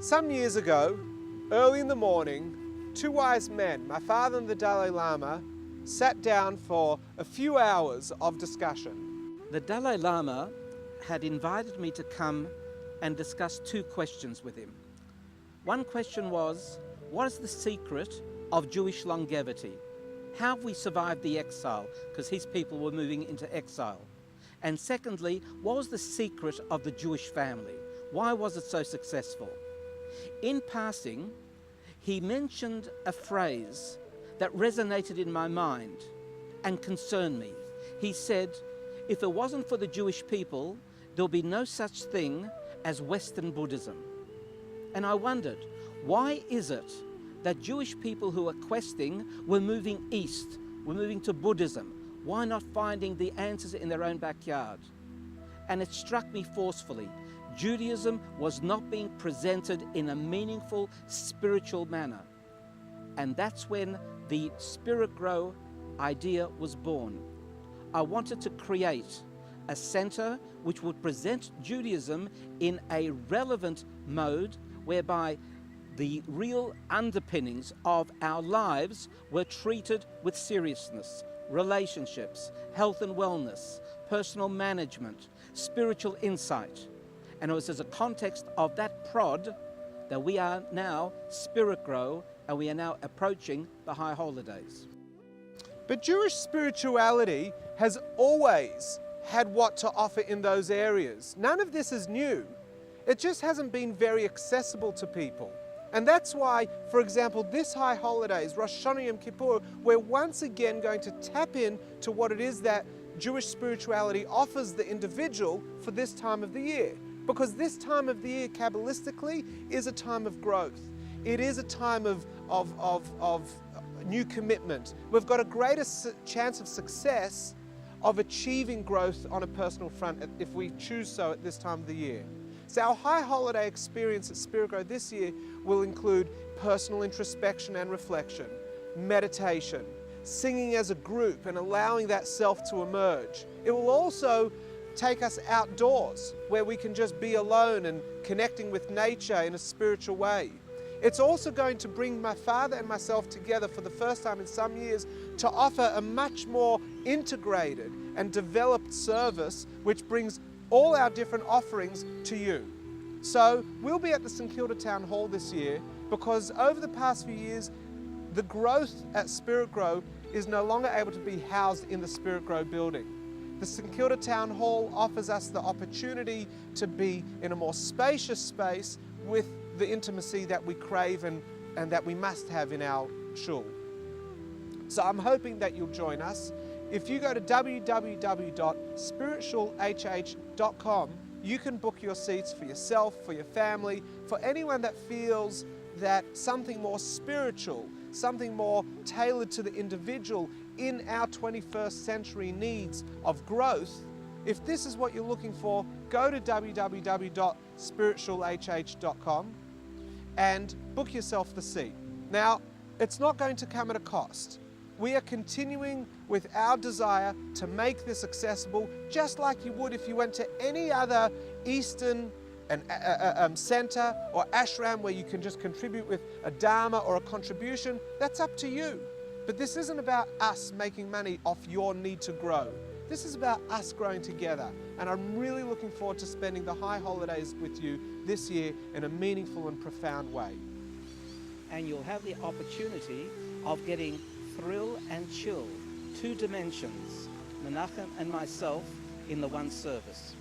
Some years ago, early in the morning, two wise men, my father and the Dalai Lama, sat down for a few hours of discussion. The Dalai Lama had invited me to come and discuss two questions with him. One question was, what is the secret of Jewish longevity? How have we survived the exile? Because his people were moving into exile. And secondly, what was the secret of the Jewish family? Why was it so successful? In passing, he mentioned a phrase that resonated in my mind and concerned me. He said, if it wasn't for the Jewish people, there'll be no such thing as Western Buddhism. And I wondered, why is it that Jewish people who are questing were moving east, were moving to Buddhism? Why not finding the answers in their own backyard? And it struck me forcefully. Judaism was not being presented in a meaningful spiritual manner. And that's when the Spirit Grow idea was born. I wanted to create a center which would present Judaism in a relevant mode whereby the real underpinnings of our lives were treated with seriousness. Relationships, health and wellness, personal management, spiritual insight. And it was as a context of that prod that we are now Spirit Grow, and we are now approaching the high holidays. But Jewish spirituality has always had what to offer in those areas. None of this is new. It just hasn't been very accessible to people. And that's why, for example, this high holidays, Rosh Hashanah Yom Kippur, we're once again going to tap into what it is that Jewish spirituality offers the individual for this time of the year. Because this time of the year, Kabbalistically, is a time of growth. It is a time of new commitment. We've got a greater chance of success of achieving growth on a personal front if we choose so at this time of the year. So our high holiday experience at Spirit Grow this year will include personal introspection and reflection, meditation, singing as a group and allowing that self to emerge. It will also take us outdoors where we can just be alone and connecting with nature in a spiritual way. It's also going to bring my father and myself together for the first time in some years to offer a much more integrated and developed service which brings all our different offerings to you. So we'll be at the St Kilda Town Hall this year because over the past few years the growth at Spirit Grow is no longer able to be housed in the Spirit Grow building. The St Kilda Town Hall offers us the opportunity to be in a more spacious space with the intimacy that we crave and that we must have in our shul. So I'm hoping that you'll join us. If you go to www.spiritshulhh.com, you can book your seats for yourself, for your family, for anyone that feels that something more spiritual, something more tailored to the individual in our 21st century needs of growth. If this is what you're looking for, go to www.spiritshulhh.com and book yourself the seat. Now, it's not going to come at a cost. We are continuing with our desire to make this accessible just like you would if you went to any other Eastern center or ashram where you can just contribute with a dharma or a contribution. That's up to you. But this isn't about us making money off your need to grow. This is about us growing together. And I'm really looking forward to spending the high holidays with you this year in a meaningful and profound way. And you'll have the opportunity of getting thrill and chill, two dimensions, Menachem and myself in the one service.